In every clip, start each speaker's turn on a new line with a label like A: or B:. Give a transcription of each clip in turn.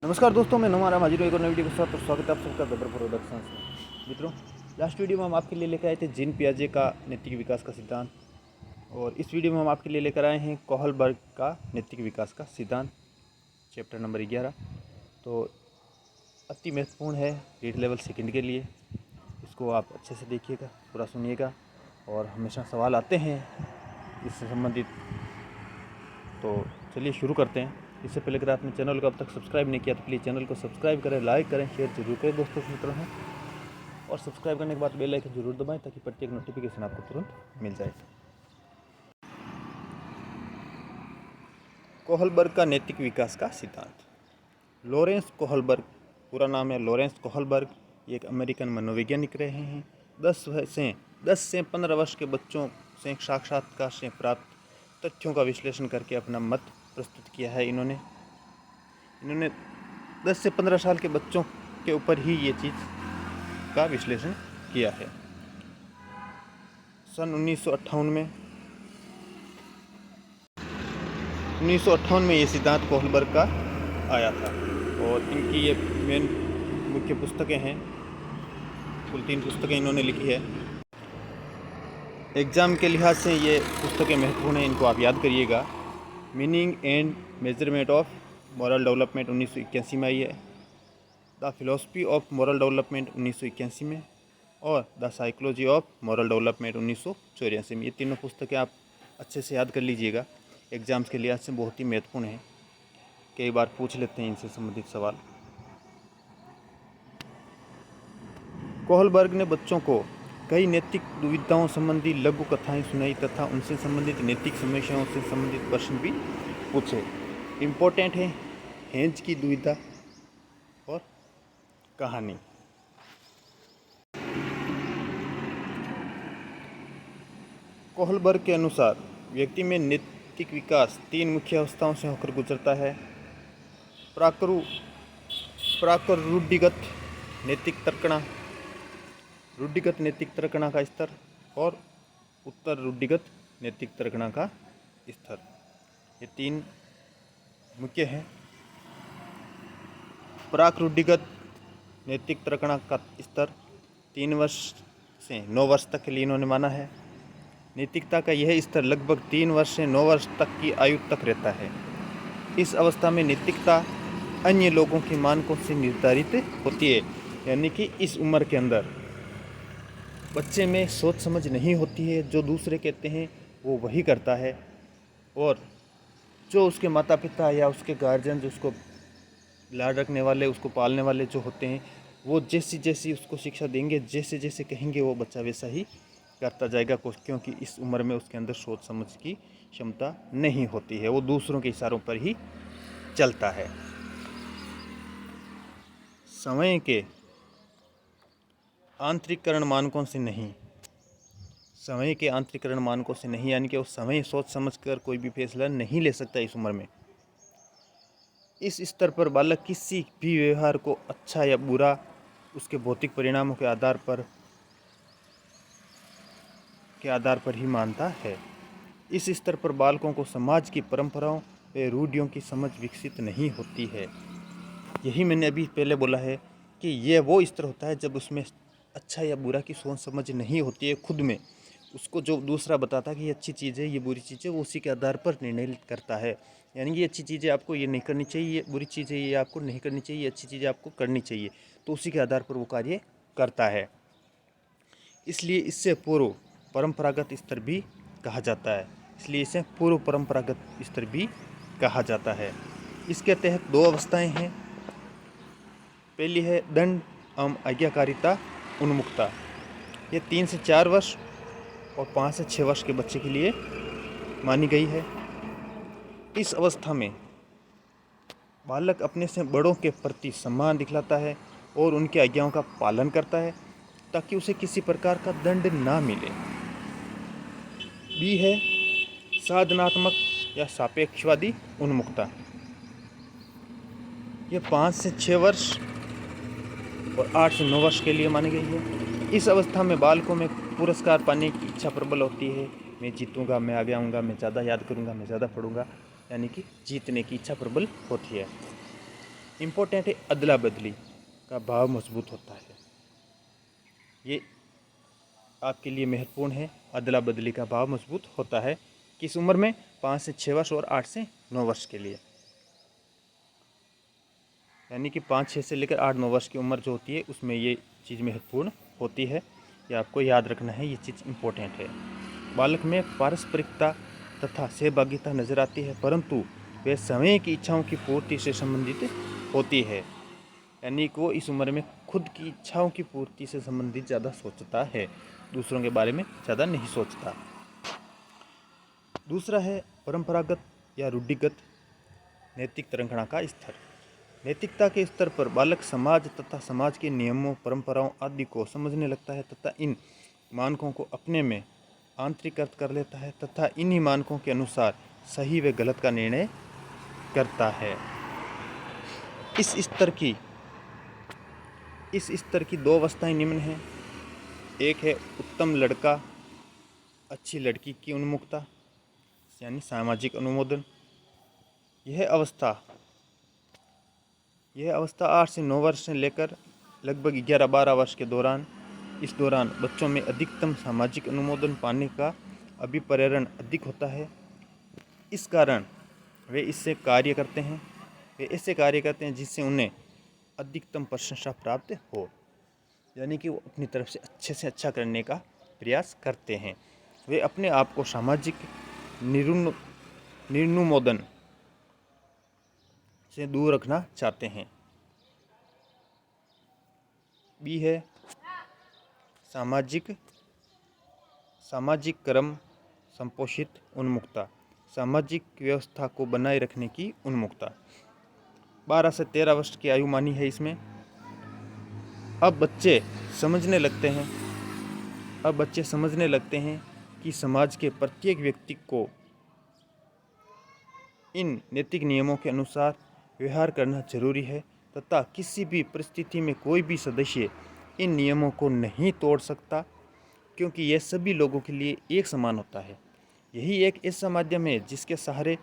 A: नमस्कार दोस्तों, मैं नुमान राम हाजिर हूं एक और नई वीडियो के साथ। और स्वागत है आप सबका गब्बर प्रोडक्शंस में। मित्रों, लास्ट वीडियो में हम आपके लिए लेकर आए थे जीन पियाजे का नैतिक विकास का सिद्धांत, और इस वीडियो में हम आपके लिए लेकर आए हैं कोहलबर्ग का नैतिक विकास का सिद्धांत, चैप्टर नंबर 11। तो अति महत्वपूर्ण है रीड लेवल सेकंड के लिए। इसको आप अच्छे से देखिएगा, पूरा सुनिएगा, और हमेशा सवाल आते हैं इससे संबंधित। तो चलिए शुरू करते हैं। इससे पहले अगर आपने चैनल को अब तक सब्सक्राइब नहीं किया तो प्लीज़ चैनल को सब्सक्राइब करें, लाइक करें, शेयर जरूर करें दोस्तों मित्रों हैं। और सब्सक्राइब करने के बाद बेल आइकन जरूर दबाएं ताकि प्रत्येक नोटिफिकेशन आपको तुरंत मिल जाए। कोहलबर्ग का नैतिक विकास का सिद्धांत। लॉरेंस कोहलबर्ग, पूरा नाम है लॉरेंस कोहलबर्ग, ये एक अमेरिकन मनोवैज्ञानिक रहे हैं। 10 से 15 वर्ष के बच्चों से साक्षात्कार से प्राप्त तथ्यों का विश्लेषण करके अपना मत प्रस्तुत किया है। इन्होंने 10 से 15 साल के बच्चों के ऊपर ही ये चीज़ का विश्लेषण किया है। सन 1958 में ये सिद्धांत कोहलबर्ग का आया था, और इनकी ये मेन मुख्य पुस्तकें हैं। कुल 3 पुस्तकें इन्होंने लिखी है। एग्ज़ाम के लिहाज से ये पुस्तकें महत्वपूर्ण हैं, इनको आप याद करिएगा। Meaning and measurement of moral development 1981 में आई है। The philosophy of moral development 1981 में, और the psychology of moral development 1984 में। ये तीनों पुस्तकें आप अच्छे से याद कर लीजिएगा, एग्ज़ाम्स के लिहाज से बहुत ही महत्वपूर्ण है। कई बार पूछ लेते हैं इनसे संबंधित सवाल। कोहलबर्ग ने बच्चों को कई नैतिक दुविधाओं संबंधी लघु कथाएं सुनाई तथा उनसे संबंधित नैतिक समस्याओं से संबंधित प्रश्न भी पूछे। इम्पोर्टेंट है हेंज की दुविधा और कहानी। कोहलबर्ग के अनुसार व्यक्ति में नैतिक विकास 3 मुख्य अवस्थाओं से होकर गुजरता है। प्राक-रूढ़िगत नैतिक तर्कणा, रूढ़िगत नैतिक तर्कणा का स्तर, और उत्तर रूढ़िगत नैतिक तर्कणा का स्तर। ये 3 मुख्य हैं। प्राक-रूढ़िगत नैतिक तर्कणा का स्तर 3 वर्ष से 9 वर्ष तक के लिए इन्होंने माना है। नैतिकता का यह स्तर लगभग 3 वर्ष से 9 वर्ष तक की आयु तक रहता है। इस अवस्था में नैतिकता अन्य लोगों के मानकों से निर्धारित होती है, यानी कि इस उम्र के अंदर बच्चे में सोच समझ नहीं होती है। जो दूसरे कहते हैं वो वही करता है, और जो उसके माता पिता या उसके गार्जियन, जो उसको लाड रखने वाले, उसको पालने वाले जो होते हैं, वो जैसी जैसी उसको शिक्षा देंगे, जैसे जैसे कहेंगे, वो बच्चा वैसा ही करता जाएगा। क्योंकि इस उम्र में उसके अंदर सोच समझ की क्षमता नहीं होती है, वो दूसरों के इशारों पर ही चलता है। समय के आंतरिकरण मानकों से नहीं, समय के आंतरिकरण मानकों से नहीं, यानी कि वो समय सोच समझकर कोई भी फैसला नहीं ले सकता इस उम्र में। इस स्तर पर बालक किसी भी व्यवहार को अच्छा या बुरा उसके भौतिक परिणामों के आधार पर ही मानता है। इस स्तर पर बालकों को समाज की परंपराओं व रूढ़ियों की समझ विकसित नहीं होती है। यही मैंने अभी पहले बोला है कि यह वो स्तर होता है जब उसमें अच्छा या बुरा की सोच समझ नहीं होती है खुद में। उसको जो दूसरा बताता है कि ये अच्छी चीज़ है, ये बुरी चीज़ है, वो उसी के आधार पर निर्णय करता है। यानी कि ये अच्छी चीज़ है, आपको ये नहीं करनी चाहिए, ये बुरी चीज़ है, ये आपको नहीं करनी चाहिए, ये अच्छी चीज़ है, आपको करनी चाहिए। तो उसी के आधार पर वो कार्य करता है। इसलिए इससे पूर्व परंपरागत स्तर भी कहा जाता है। इसके तहत 2 अवस्थाएं हैं। पहली है दंड एवं आज्ञाकारिता उन्मुखता। ये 3 से 4 वर्ष और 5 से 6 वर्ष के बच्चे के लिए मानी गई है। इस अवस्था में बालक अपने से बड़ों के प्रति सम्मान दिखलाता है और उनकी आज्ञाओं का पालन करता है ताकि उसे किसी प्रकार का दंड ना मिले। बी है साधनात्मक या सापेक्षवादी उन्मुखता। यह 5 से 6 वर्ष और 8 से 9 वर्ष के लिए मानी गई है। इस अवस्था में बालकों में पुरस्कार पाने की इच्छा प्रबल होती है। मैं जीतूंगा, मैं आगे आऊँगा, मैं ज़्यादा याद करूँगा, मैं ज़्यादा पढ़ूंगा, यानी कि जीतने की इच्छा प्रबल होती है। इम्पोर्टेंट है अदला बदली का भाव मजबूत होता है। ये आपके लिए महत्वपूर्ण है। अदला बदली का भाव मजबूत होता है किस उम्र में? 5 से 6 वर्ष और 8 से 9 वर्ष के लिए। यानी कि 5-6 से लेकर 8-9 वर्ष की उम्र जो होती है उसमें ये चीज़ महत्वपूर्ण होती है। ये आपको याद रखना है, ये चीज़ इम्पोर्टेंट है। बालक में पारस्परिकता तथा सहभागिता नजर आती है, परंतु वह समय की इच्छाओं की पूर्ति से संबंधित होती है। यानी कि वो इस उम्र में खुद की इच्छाओं की पूर्ति से संबंधित ज़्यादा सोचता है, दूसरों के बारे में ज़्यादा नहीं सोचता। दूसरा है परंपरागत या रूढ़िगत नैतिक तरंगणा का स्तर। नैतिकता के स्तर पर बालक समाज तथा समाज के नियमों, परंपराओं आदि को समझने लगता है तथा इन मानकों को अपने में आंतरिकृत कर लेता है तथा इन्हीं मानकों के अनुसार सही व गलत का निर्णय करता है। इस स्तर की 2 अवस्थाएं निम्न हैं। एक है उत्तम लड़का अच्छी लड़की की उन्मुखता यानी सामाजिक अनुमोदन। यह अवस्था 8 से 9 वर्ष से लेकर लगभग 11-12 वर्ष के दौरान, इस दौरान बच्चों में अधिकतम सामाजिक अनुमोदन पाने का अभिप्रेरण अधिक होता है। इस कारण वे ऐसे कार्य करते हैं जिससे उन्हें अधिकतम प्रशंसा प्राप्त हो। यानी कि वो अपनी तरफ से अच्छा करने का प्रयास करते हैं। वे अपने आप को सामाजिक निर्नुमोदन से दूर रखना चाहते हैं। बी है सामाजिक क्रम संपोषित उन्मुखता, सामाजिक व्यवस्था को बनाए रखने की उन्मुखता। 12 से 13 वर्ष की आयु मानी है इसमें। अब बच्चे समझने लगते हैं कि समाज के प्रत्येक व्यक्ति को इन नैतिक नियमों के अनुसार व्यवहार करना जरूरी है तथा किसी भी परिस्थिति में कोई भी सदस्य इन नियमों को नहीं तोड़ सकता, क्योंकि यह सभी लोगों के लिए एक समान होता है। यही एक ऐसा माध्यम है जिसके सहारे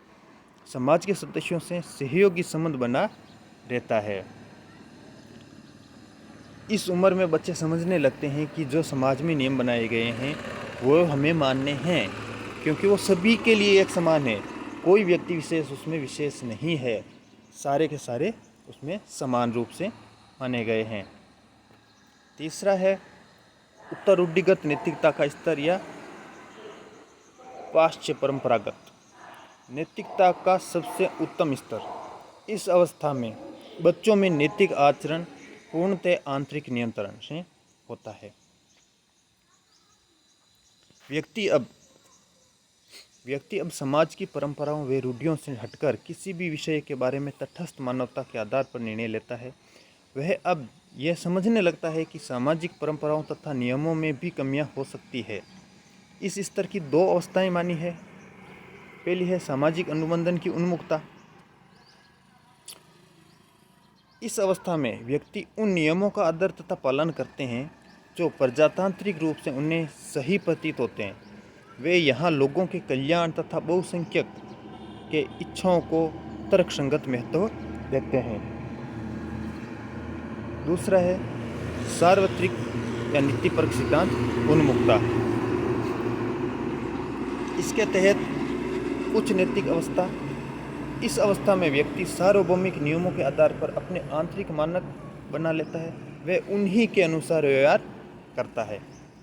A: समाज के सदस्यों से सहयोगी संबंध बना रहता है। इस उम्र में बच्चे समझने लगते हैं कि जो समाज में नियम बनाए गए हैं वो हमें मानने हैं, क्योंकि वो सभी के लिए एक समान है। कोई व्यक्ति विशेष उसमें विशेष नहीं है, सारे के सारे उसमें समान रूप से माने गए हैं। तीसरा है उत्तर रूढ़िगत नैतिकता का स्तर या पाश्चात्य परंपरागत नैतिकता का सबसे उत्तम स्तर। इस अवस्था में बच्चों में नैतिक आचरण पूर्णतः आंतरिक नियंत्रण से होता है। व्यक्ति अब समाज की परंपराओं व रूढ़ियों से हटकर किसी भी विषय के बारे में तटस्थ मानवता के आधार पर निर्णय लेता है। वह अब यह समझने लगता है कि सामाजिक परंपराओं तथा नियमों में भी कमियां हो सकती है। इस स्तर की 2 अवस्थाएं मानी है। पहली है सामाजिक अनुबंधन की उन्मुखता। इस अवस्था में व्यक्ति उन नियमों का आदर तथा पालन करते हैं जो प्रजातांत्रिक रूप से उन्हें सही प्रतीत होते हैं। वे यहाँ लोगों के कल्याण तथा बहुसंख्यक के इच्छाओं को तर्कसंगत महत्व देते हैं। दूसरा है सार्वत्रिक या नीतिपरक सिद्धांत उन्मुखता। इसके तहत उच्च नैतिक अवस्था। इस अवस्था में व्यक्ति सार्वभौमिक नियमों के आधार पर अपने आंतरिक मानक बना लेता है, वह उन्हीं के अनुसार व्यवहार करता है।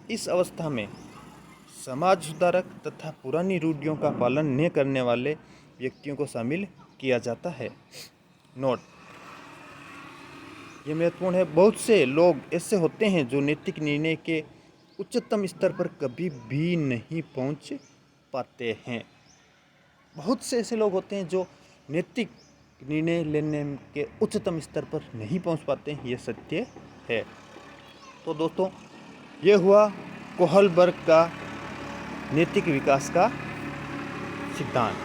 A: इस अवस्था में समाज सुधारक तथा पुरानी रूढ़ियों का पालन न करने वाले व्यक्तियों को शामिल किया जाता है। नोट, ये महत्वपूर्ण है। बहुत से लोग ऐसे होते हैं जो नैतिक निर्णय के उच्चतम स्तर पर कभी भी नहीं पहुंच पाते हैं। बहुत से ऐसे लोग होते हैं जो नैतिक निर्णय लेने के उच्चतम स्तर पर नहीं पहुंच पाते हैं, ये सत्य है। तो दोस्तों, ये हुआ कोहलबर्ग का नैतिक विकास का सिद्धांत।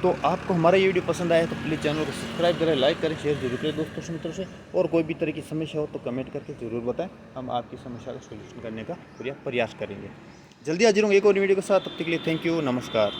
A: तो आपको हमारा ये वीडियो पसंद आया तो प्लीज़ चैनल को सब्सक्राइब करें, लाइक करें, शेयर जरूर करें दोस्तों से, मित्रों से। और कोई भी तरह की समस्या हो तो कमेंट करके ज़रूर बताएं, हम आपकी समस्या का सॉल्यूशन करने का प्रयास करेंगे। जल्दी हाजिर होंगे एक और वीडियो के साथ। तब तक के लिए थैंक यू, नमस्कार।